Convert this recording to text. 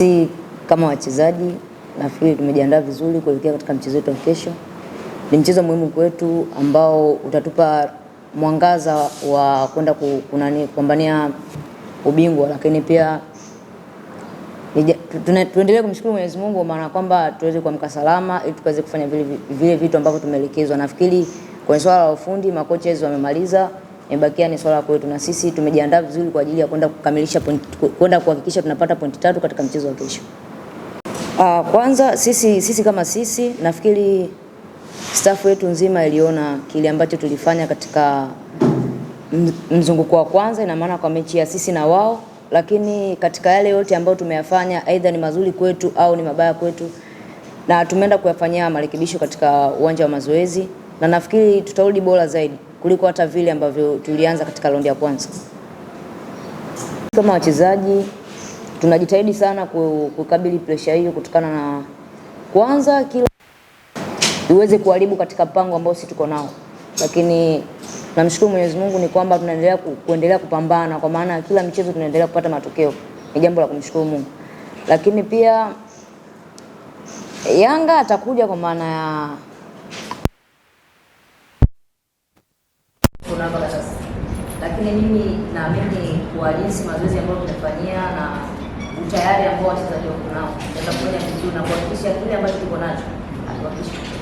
Sisi kama wachezaji nafikiri tumejiandaa vizuri kuelekea katika mchezo wetu wa kesho. Ni mchezo muhimu kwetu ambao utatupa mwangaza wa kwenda kupambania ubingwa, lakini pia tuendelee kumshukuru Mwenyezi Mungu maana kwamba tuweze kuamka salama ili tukaweze kufanya vile vitu ambavyo tumeelekezwa. Nafikiri kwa swala la ufundi makocha wamemaliza, imebakia ni swala kwetu, na sisi tumejiandaa vizuri kwa ajili ya kwenda kukamilisha kwenda kuhakikisha tunapata pointi 3 katika mchezo wa kesho. Kwanza sisi kama sisi nafikiri staff yetu nzima iliona kile ambacho tulifanya katika mzunguko wa kwanza, ina maana kwa mechi ya sisi na wao, lakini katika yale yote ambayo tumeyafanya aidha ni mazuri kwetu au ni mabaya kwetu, na tumeenda kuyafanyia marekebisho katika uwanja wa mazoezi, na nafikiri tutarudi bora zaidi kuliko hata vile ambavyo tulianza katika raundi ya kwanza. Kama wachezaji tunajitahidi sana kukabili pressure hiyo kutokana na kwanza kila iweze kuharibu katika mpango ambao sisi tuko nao, lakini namshukuru Mwenyezi Mungu ni kwamba tunaendelea kuendelea kupambana, kwa maana kila mchezo tunaendelea kupata matokeo. Ni jambo la kumshukuru Mungu. Lakini pia Yanga atakuja kwa maana ya kuna sasa, lakini mimi naamini kwa jinsi mazoezi ambayo tunafanyia na utayari ambao wachezaji wako nao, tutafanya vizuri na kuhakikisha kile ambacho tuko nacho hatuhakikisha